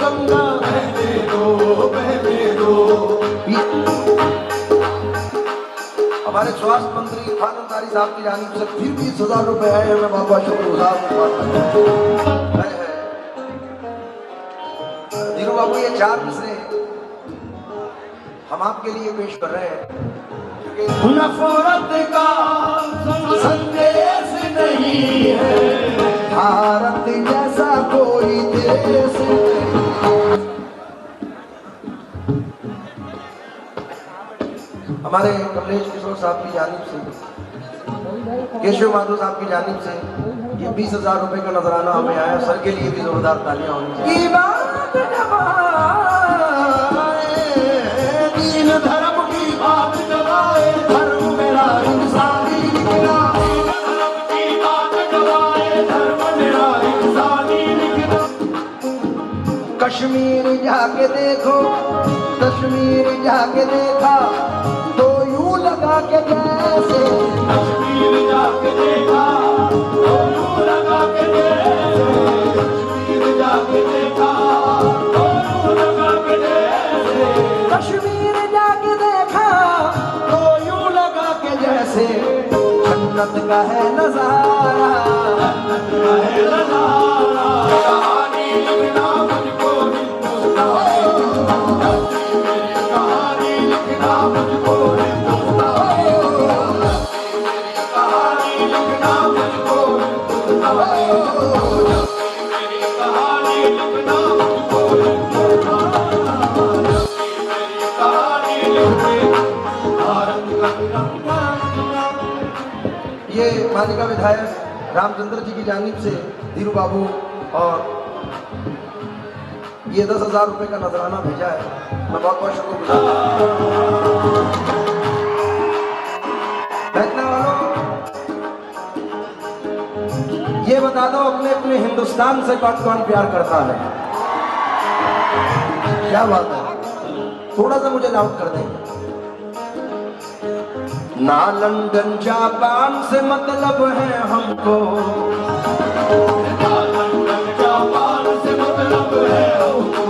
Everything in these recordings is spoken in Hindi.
गंगा बहने दो, बहने दो। हमारे स्वास्थ्य मंत्री खान अंसारी साहब की जानिब से फिर 20,000 रुपए आए हैं। मैं बाबा शुक्रगुजार हूं। धीरू बाबू ये 4 मिसरे हम आपके लिए पेश कर रहे हैं। नफरत का संदेश नहीं है, भारत जैसा कोई देश नहीं। हमारे कमलेश किशोर साहब की जानिब से, केशव माधव साहब की जानिब से ये 20,000 रुपए का नजराना हमें आया। सर के लिए भी जोरदार तालियां होनी चाहिए। दीन धर्म की बात दबाए, धर्म मेरा इंसानी लिखना। धर्म की बात दबाए, धर्म मेरा इंसानी लिखना। कश्मीर जाके देखो, कश्मीर जाके देखा तो यूं लगा के जैसे, कश्मीर जाके देखा तो यूं लगा के जैसे, कश्मीर जाके देखा तो यूं लगा के जैसे, कश्मीर जाके देखा तो यूं लगा के जैसे जन्नत का है नजारा, जन्नत का है नजारा। कहानी लिखना मुझको कहानी लिखना मुझको ये मालिका विधायक रामचंद्र जी की जानिब से धीरू बाबू और ये 10,000 रुपए का नजराना भेजा है। मैं बहुत बहुत शुक्रगुजार। बैठने वालों, ये बता दो अपने अपने हिंदुस्तान से कौन कौन प्यार करता है? क्या बात है, थोड़ा सा मुझे लाउड कर दें। ना लंदन जापान से मतलब है हमको, ना लंदन जापान से मतलब है हमको,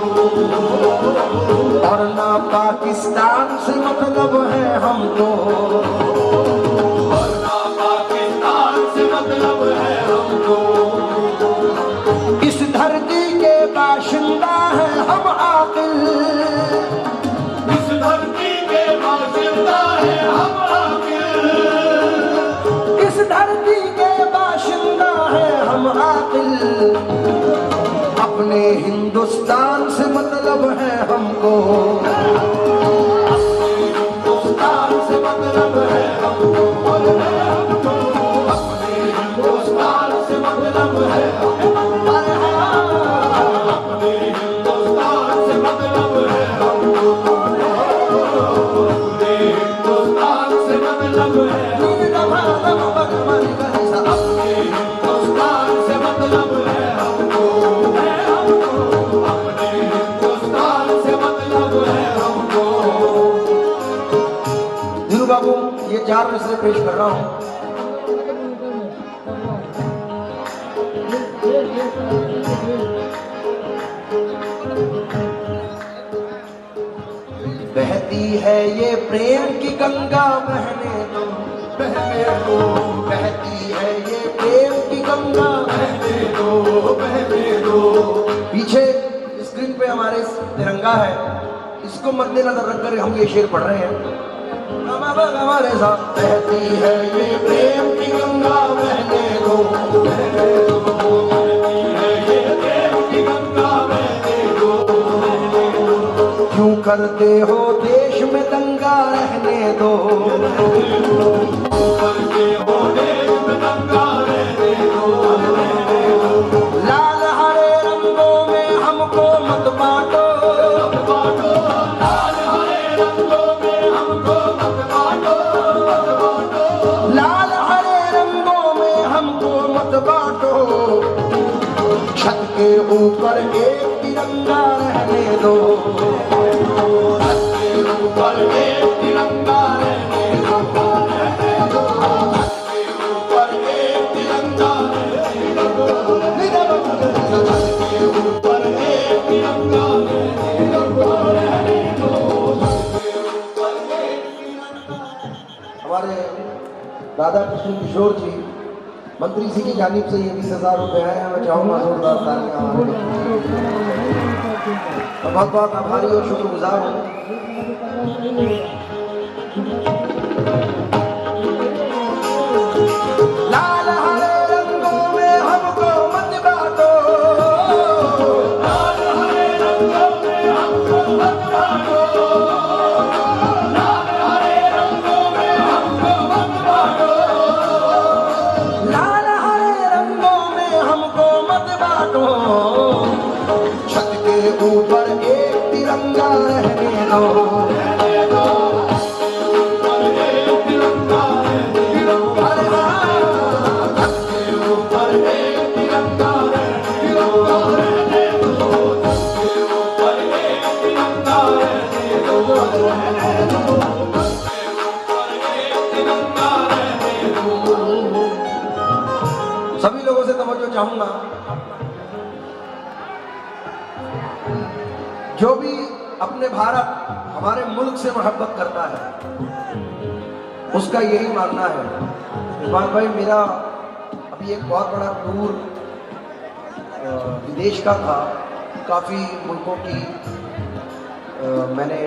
और ना पाकिस्तान से मतलब है हमको, और ना पाकिस्तान से मतलब है हमको। इस धरती के बाशिंदा है हम आकिल, इस धरती के बाशिंदा है हम आकिल, इस धरती के बाशिंदा है हम आकिल। अपने हिंदुस्तान से मतलब है हमको, अपने हिंदुस्तान से मतलब है हमको, अपने हिंदुस्तान से मतलब है हमको, अपने हिंदुस्तान से मतलब है हमको, अपने हिंदुस्तान से मतलब है बाबू। ये 4 मिसरे पेश कर रहा हूं। बहती है ये प्रेम की गंगा बहने दो, बहने दो, बहती है ये प्रेम की गंगा बहने दो, बहने दो। पीछे स्क्रीन पे हमारे तिरंगा है, इसको मद्देनजर रखकर हम ये शेर पढ़ रहे हैं। हमारे साथ बहती है ये प्रेम की गंगा बहने दो, बहने दो, बहती है ये प्रेम की गंगा बहने दो। क्यों करते हो देश में दंगा रहने दो, क्यों करते हो देश में दंगा रहने दो। लाल हरे रंगों में हमको मत बांटो, लाल हरे रंगों में हमको मत बांटो, लाल हरे रंगों में हमको मत बांटो। छत के ऊपर एक तिरंगा रहने दो, छत के ऊपर एक तिरंगा रहने दो, छत के ऊपर एक तिरंगा रहने दो, छत के ऊपर एक तिरंगा राधा कृष्ण किशोर जी मंत्री जी की जानिब से ये 20,000 रुपये आए हैं। मैं चाहूँगा जोरदार तालियां बहुत बहुत आभारी और शुक्रगुजार हूँ। लाल हरे रंगों में हमको मत बांटो, लाल हरे रंगों में हमको मत बांटो, लाल हरे रंगों में हमको मत बांटो, लाल हरे रंगों में हमको मत बांटो। छत के ऊपर एक तिरंगा रहने दो, सभी लोगों से तवज्जो चाहूंगा। जो भी अपने भारत हमारे मुल्क से मोहब्बत करता है उसका यही मानना है। इरफान भाई, मेरा अभी एक बहुत बड़ा टूर विदेश का था, काफ़ी मुल्कों की मैंने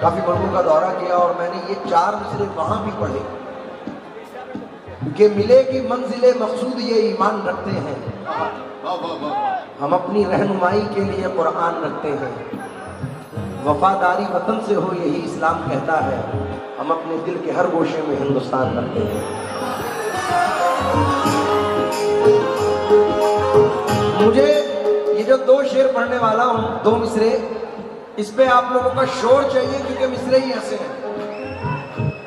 काफ़ी मुल्कों का दौरा किया और मैंने ये 4 मिसरे वहाँ भी पढ़े कि मिले कि मंजिले मकसूद ये ईमान रखते हैं, हम अपनी रहनुमाई के लिए कुरान रखते हैं, वफादारी वतन से हो यही इस्लाम कहता है, हम अपने दिल के हर गोशे में हिंदुस्तान रखते हैं। मुझे ये जो 2 शेर पढ़ने वाला हूँ, 2 मिसरे, इस पे आप लोगों का शोर चाहिए क्योंकि मिसरे ही ऐसे हैं।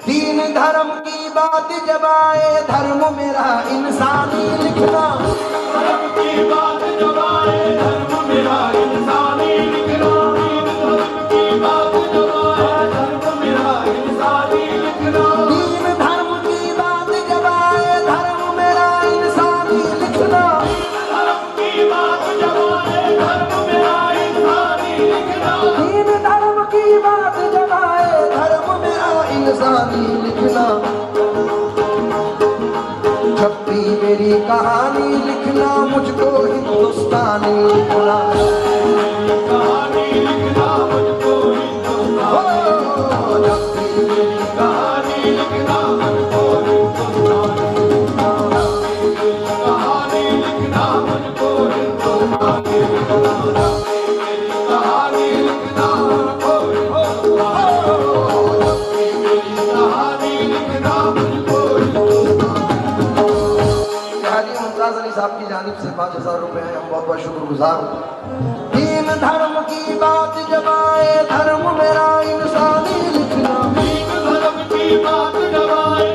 3 धर्म की बात जब आए, धर्म मेरा इंसानी लिखना, धर्म की बात जब आए, धर्म मेरा इंसानी लिखना, 3 धर्म की बात जब आए, धर्म मेरा इंसानी लिखना, 3 धर्म की बात जब आए, धर्म मेरा इंसानी लिखना, 3 धर्म की बात जब आए, धर्म मेरा इंसानी लिखना, 3 धर्म की बात जब आए, धर्म मेरा इंसानी लिखना। जब भी मेरी कहानी लिखना, मुझको हिंदुस्तानी लिखना, कहानी लिखना मुझको हिंदुस्तानी, जब भी मेरी कहानी लिखना, मुझको हिंदुस्तानी, कहानी लिखना मुझको हिंदुस्तानी, कहानी लिखना मुझको साहब की जानिब से 5,000 रुपए हैं। हम बहुत बहुत शुक्रगुजार हूँ। 3 धर्म की बात जब आए, धर्म मेरा इंसानी लिखना, 3 धर्म की बात जब आए।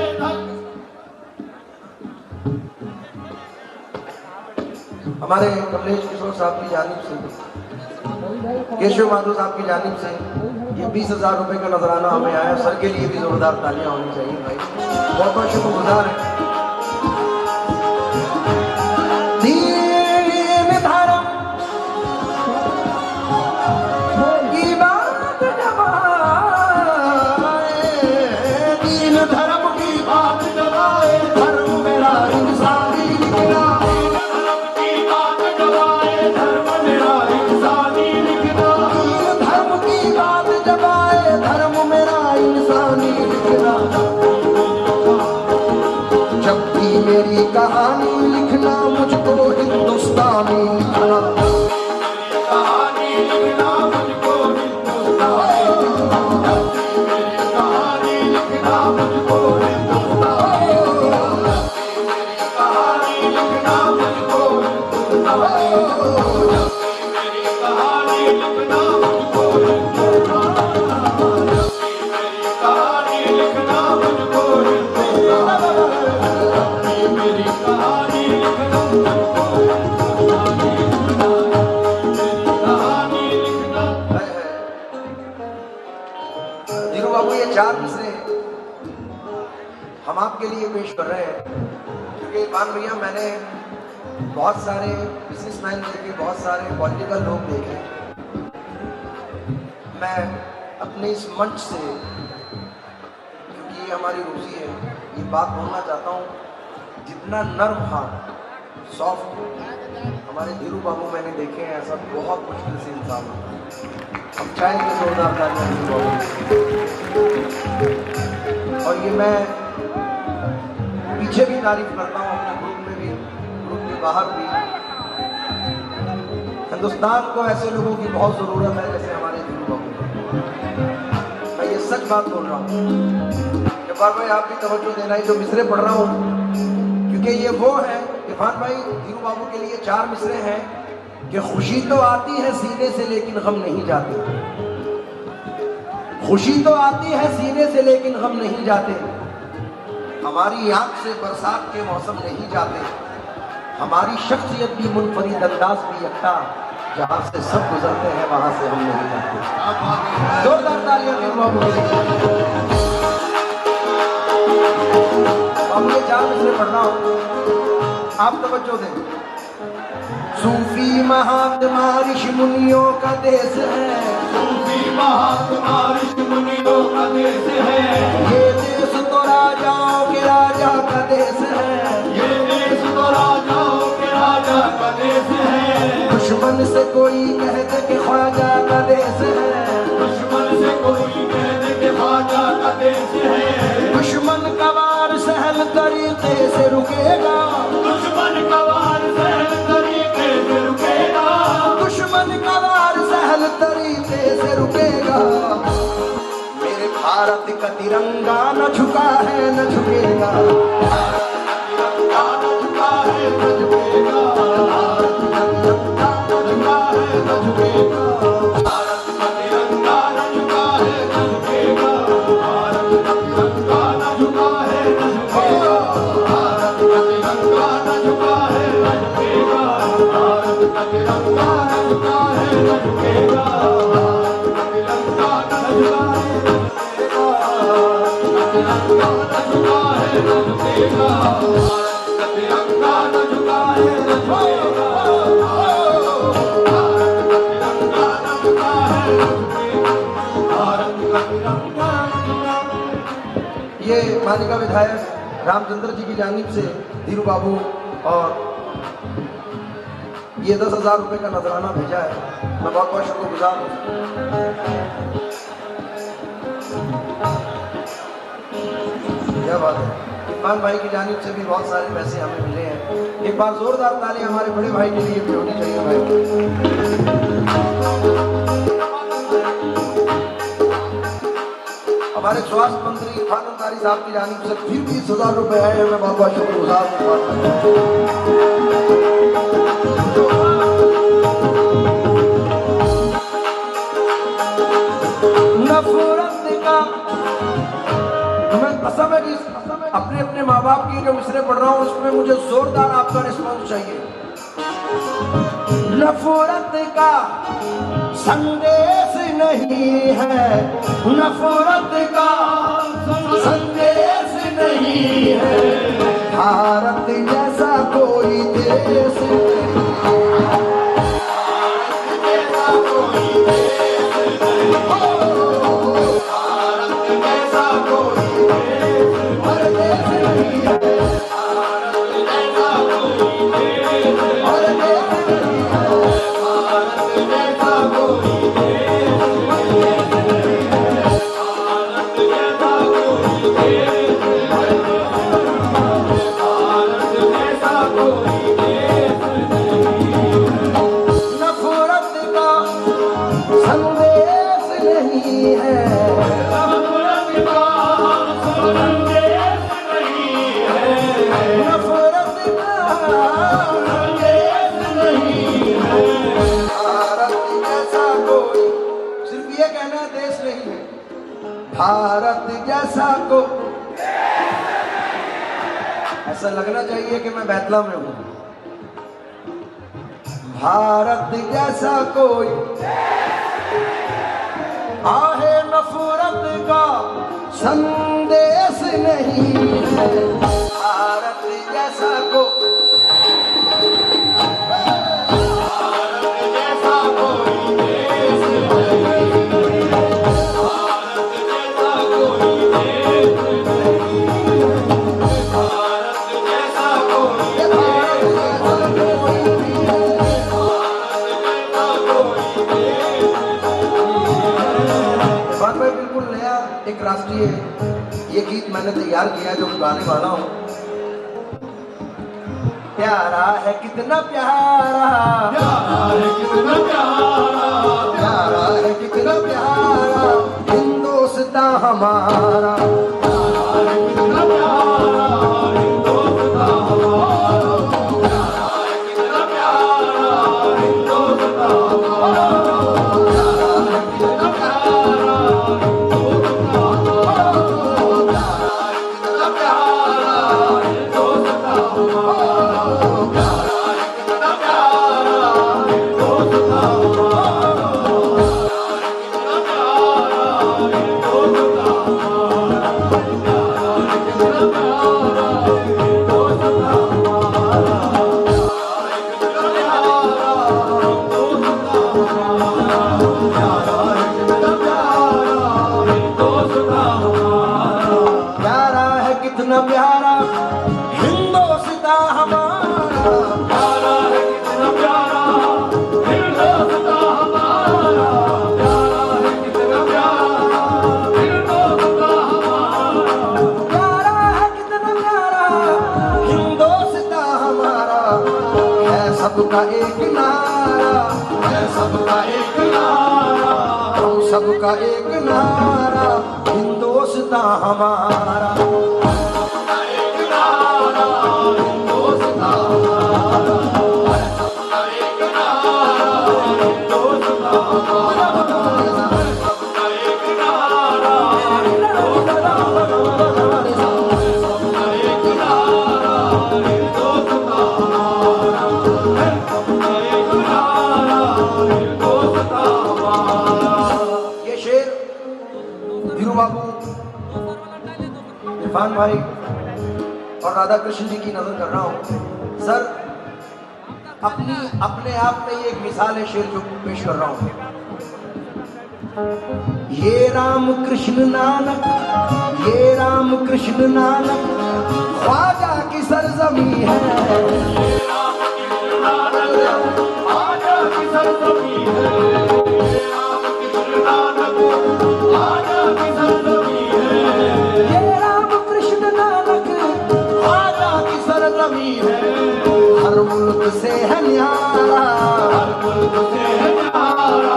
हमारे कमलेश किशोर साहब की जानिब से, केशव माधव साहब की जानिब से ये 20,000 रुपए का नजराना हमें आया। सर के लिए भी जोरदार तालियां होनी चाहिए भाई, बहुत बहुत शुक्रगुजार है। 3 धर्म की बात जब आए, 3 धर्म की बात जब आए, धर्म मेरा इंसानी लिखना, 3 धर्म की बात जब आए, धर्म मेरा इंसानी लिखना, 3 धर्म की बात जब आए, धर्म मेरा इंसानी लिखना। जब भी मेरी कहानी लिखना, मुझको हिंदुस्तानी लिखना, कहानी लिखना मुझको हिंदुस्तानी, जब भी मेरी कहानी लिखना, मुझको हिंदुस्तानी, कहानी लिखना मुझको हिंदुस्तानी, जब भी मेरी कहानी लिखना, मुझको हिंदुस्तानी, कहानी लिखना मुझको हिंदुस्तानी, मेरी कहानी लिखना मुझको कहानी लिखना। धीरू बाबू, ये 4 मिसरे हम आपके लिए पेश कर रहे हैं क्योंकि इरफान भैया, मैंने बहुत सारे बिजनेसमैन देखे, बहुत सारे पॉलिटिकल लोग देखे। मैं अपने इस मंच से, क्योंकि हमारी रूसी है, ये बात बोलना चाहता हूँ, जितना नर्म था, सॉफ्ट हमारे धीरू बाबू मैंने देखे हैं, ऐसा बहुत मुश्किल से इंसान होता है। हम चाहेंगे जोरदार तालियां धीरू बाबू। और ये मैं पीछे भी तारीफ करता हूँ, अपने ग्रुप में भी, ग्रुप के बाहर भी। हिंदुस्तान को ऐसे लोगों की बहुत जरूरत है जैसे हमारे धीरू बाबू। मैं ये सच बात बोल रहा हूँ। इरफान भाई आप भी तवज्जो देना, ही जो मिसरे पढ़ रहा हूँ, क्योंकि ये वो है, इरफान भाई धीरू बाबू के लिए 4 मिसरे हैं कि खुशी तो आती है सीने से लेकिन गम नहीं जाते। खुशी तो आती है सीने से लेकिन गम नहीं जाते। हमारी आंख से बरसात के मौसम नहीं जाते। हमारी शख्सियत भी मुनफरिद अंदाज भी यकता, जहां से सब गुजरते हैं वहां से हम नहीं जाते। जोरदार तालियां धीरू बाबू के लिए। अब ये 4 मिसरे पढ़ रहा हूं, आप तवज्जो दें। सूफी महात्मा ऋषि मुनियों का देश है, सूफी महात्मा ऋषि मुनियों का देश है। ये देश तो राजाओं के राजा का देश है, ये देश तो राजाओं के राजा का देश है। दुश्मन से कोई कह दे कि ख्वाजा का देश है, दुश्मन से कोई कह दे कि ख्वाजा का देश है। दुश्मन का वार सहल तरीके से रुकेगा, दुश्मन का वार सहल तरीके से रुकेगा, दुश्मन का वार सहल तरीके से रुकेगा। मेरे भारत का तिरंगा न झुका है न झुकेगा, तिरंगा न झुका है न झुकेगा, न झुकेगा। भारत का तिरंगा न झुका है न झुकेगा, भारत का तिरंगा न झुका है न झुकेगा, भारत का तिरंगा न झुका है न झुकेगा, भारत का तिरंगा न झुका है न झुकेगा, भारत का तिरंगा न झुका है न झुकेगा, भारत का तिरंगा न झुका है न झुकेगा, भारत का तिरंगा न झुका है न झुकेगा। ये मालिका विधायक रामचंद्र जी की जानिब से धीरू बाबू और ये 10,000 रुपये का नजराना भेजा है। मैं बहुत बहुत शुक्रगुजार हूँ। क्या बात है। इरफान भाई की जानिब से भी बहुत सारे पैसे हमें मिले हैं। एक बार जोरदार ताली हमारे बड़े भाई के लिए भी होनी चाहिए भाई। हमारे स्वास्थ्य मंत्री इरफान अंसारी साहब की जानिब से फिर 20,000 रुपये आए हैं। मैं बहुत बहुत शुक्रगुजार हूँ। नफरत का मैं कसम है कि अपने अपने माँ बाप की जो मिसरे पढ़ रहा हूँ उसमें मुझे जोरदार आपका रिस्पॉन्स चाहिए। नफरत का संदेश नहीं है, नफरत का संदेश नहीं है। भारत जैसा कोई देश नहीं, भारत जैसा कोई देश नहीं, भारत जैसा कोई देश नहीं है, भारत जैसा कोई देश और देश नहीं है, भारत जैसा कोई देश नहीं है, भारत जैसा कोई देश और भारत जैसा कोई देश नहीं। नफरत का संदेश नहीं है, नफरत का संदेश नहीं है, नफरत का संदेश नहीं है। भारत जैसा कोई, सिर्फ ये कहना देश नहीं है, भारत जैसा को ऐसा लगना चाहिए कि मैं बैतला में हूं। भारत जैसा कोई आहे नफरत का संदेश नहीं है, भारत जैसा को जैसा कोई देश नहीं, भारत जैसा कोई देश नहीं। समझिए ये गीत मैंने तैयार किया है जो गाने वाला हूँ। प्यारा है कितना प्यारा, प्यारा है कितना प्यारा, प्यारा है कितना प्यारा हिंदुस्तान हमारा, प्यारा है कितना प्यारा हिंदुस्तान हमारा, प्यारा है कितना प्यारा हिंदुस्तान हमारा, प्यारा है कितना प्यारा हिंदुस्तान हमारा, प्यारा है कितना प्यारा हिंदुस्तान हमारा, प्यारा है कितना प्यारा हिंदुस्तान प्यारा है कितना प्यारा हिंदुस्तान हमारा, प्यारा है कितना प्यारा हिंदुस्तान हमारा, प्यारा है कितना प्यारा हिंदुस्तान हमारा, प्यारा है कितना प्यारा हिंदुस्तान हमारा, है सबका एक नारा, है सबका एक नारा, हम सबका एक नारा हिंदुस्तान हमारा, सबका एक नारा हिंदुस्तान हमारा, है सबका एक नारा हिंदुस्तान हमारा, है सबका एक नारा हिंदुस्तान हमारा, है सबका एक नारा हिंदुस्तान हमारा, है सबका एक नारा हिंदुस्तान हमारा। ये शेर धीरू बाबू, इरफान भाई और राधा कृष्ण जी की नजर कर रहा हूँ। सर अपने आप में ये एक मिसाल है शेर जो पेश कर रहा हूँ। ये राम कृष्ण नानक, ये राम कृष्ण नानक ख्वाजा की सरजमी है, आजा की सरजमी है, राम कृष्ण नानक आजा की सरजमी है, ये राम कृष्ण नानक ख्वाजा की सरजमी है, हर मुल्क से है न्यारा, हर मुल्क से है न्यारा,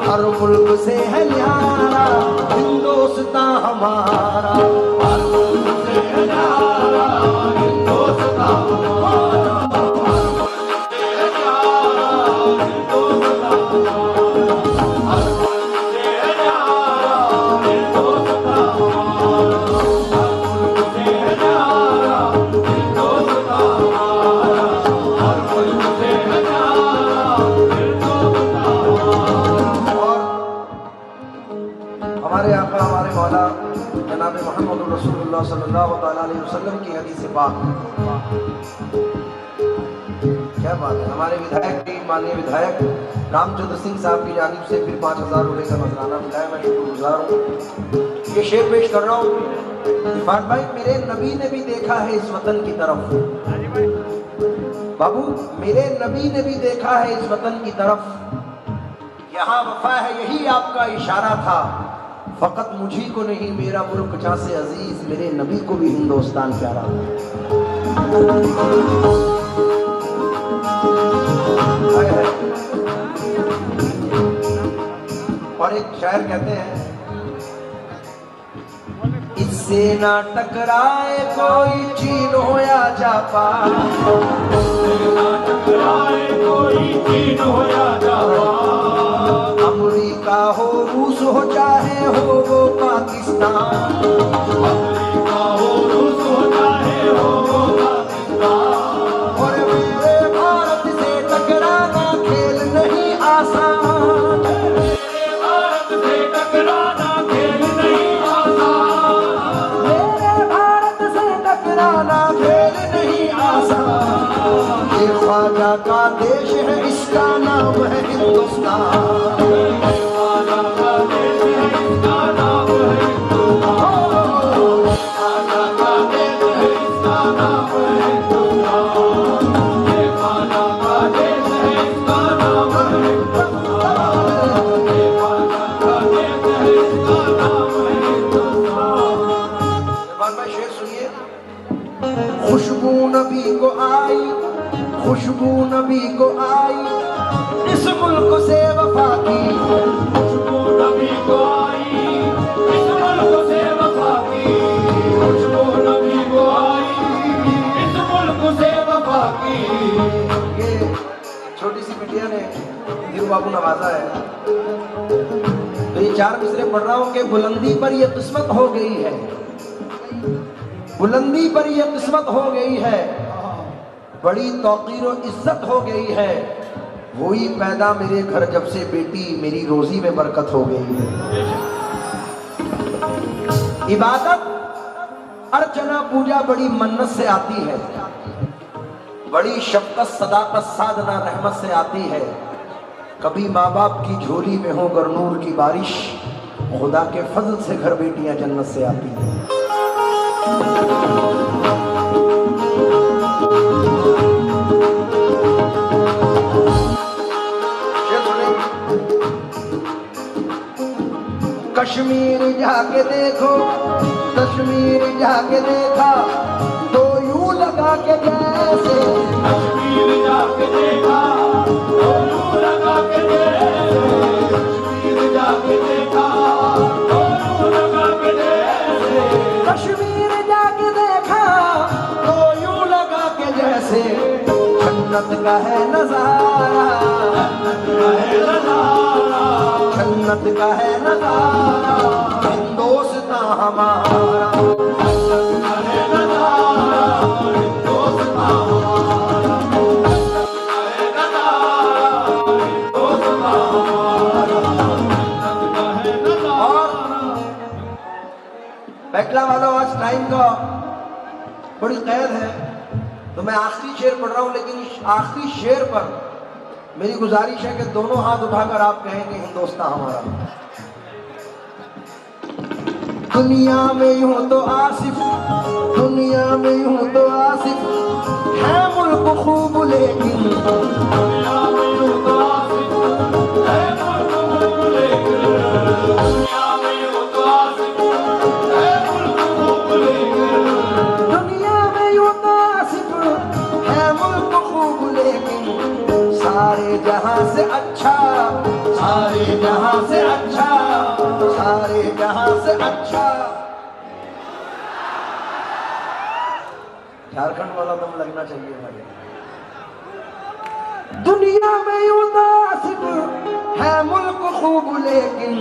हर मुल्क से है न्यारा हिंदुस्तान हमारा, हर मुल्क से है न्यारा हिंदुस्तान हमारा, हर मुल्क से है न्यारा हिंदुस्तान हमारा, हर मुल्क से है न्यारा हिंदुस्तान हमारा, हर मुल्क से है न्यारा हिंदुस्तान हमारा, हर मुल्क से है न्यारा हिंदुस्तान हमारा। और हमारे आका हमारे मौला जनाब मोहम्मद रसूलुल्लाह सल्लल्लाहु अलैहि वसल्लम की हदीस पाक, क्या बात है। हमारे विधायक भी माननीय विधायक रामचंद्र सिंह साहब की जानिब से फिर 5000 रुपए का नजराना मिला है, मैं शुक्रगुजार हूँ। ये शेर पेश कर रहा हूँ। इरफान भाई मेरे नबी ने भी देखा है इस वतन की तरफ, बाबू मेरे नबी ने भी देखा है इस वतन की तरफ, यहाँ वफा है यही आपका इशारा था, फकत मुझी को नहीं मेरा मुल्क जहाँ से अजीज, मेरे नबी को भी हिंदुस्तान प्यारा। हाय हाय। और एक शायर कहते हैं, इससे ना टकराए कोई चीन हो या जापान, ना टकराए कोई चीन हो या जापान, अमेरिका हो रूस हो चाहे हो वो पाकिस्तान, अमेरिका हो रूस हो चाहे हो वो पाकिस्तान, और मेरे भारत से टकराना खेल नहीं आसान, मेरे भारत से टकराना खेल नहीं आसान, मेरे भारत से टकराना खेल नहीं आसान, ये ख्वाजा का देश है इसका नाम है हिंदुस्तान, ख्वाजा का देश है इसका नाम है हिंदुस्तान, ख्वाजा का देश है इसका नाम है हिंदुस्तान, ये ख्वाजा का देश है इसका नाम है हिंदुस्तान, ये ख्वाजा का देश है इसका नाम है हिंदुस्तान। से वफा की, खुशबू नबी को आई, इस मुल्क से वफा की। खुशबू नबी को आई, इस मुल्क से वफा की। ये छोटी सी बिटिया ने धीरू बाबू नवाजा है, तो ये 4 मिसरे पढ़ रहा हूं कि बुलंदी पर ये किस्मत हो गई है, बुलंदी पर ये किस्मत हो गई है, बड़ी तौकीर और इज्जत हो गई है। हुई पैदा मेरे घर जब से बेटी, मेरी रोजी में बरकत हो गई है। इबादत अर्चना पूजा बड़ी मन्नत से आती है, बड़ी शफकत सदाकत साधना रहमत से आती है। कभी माँ बाप की झोली में हो गरनूर की बारिश, खुदा के फजल से घर बेटियां जन्नत से आती हैं। कश्मीर जाके देखो, कश्मीर जाके देखा तो यूं लगा के जैसे, कश्मीर जाके देखा तो यूं लगा के जैसे। कश्मीर जाके देखा तो यूं लगा के जैसे। कश्मीर जाके देखा तो यूं लगा के जैसे, जन्नत का है नजारा, जन्नत का है नजारा, जन्नत का है नजारा, हिंदुस्तान हमारा। जन्नत का है नजारा, हिंदुस्तान हमारा। जन्नत का है नजारा, हिंदुस्तान हमारा। जन्नत का है नजारा। बैठला वालों, आज टाइम का बड़ी कैद है, तो मैं आखिरी शेर पढ़ रहा हूं, लेकिन इस आखिरी शेर पर मेरी गुजारिश है कि दोनों हाथ उठाकर आप कहेंगे हिंदुस्तान हमारा। दुनिया में यूं तो आसिफ, दुनिया में यूं तो आसिफ है मुल्क खूब, लेकिन दुनिया में यूं तो आसिफ है मुल्क खूब, लेकिन दुनिया में यूं तो आसिफ है मुल्क खूब, लेकिन दुनिया में यूं तो आसिफ है मुल्क खूब, लेकिन सारे जहां से अच्छा, सारे जहां से अच्छा, सारे जहां से अच्छा। झारखंड वाला दम लगना चाहिए भाई। दुनिया में यूं तो आसिफ है मुल्क खूब, लेकिन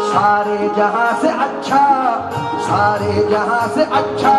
सारे जहां से अच्छा, सारे जहां से अच्छा।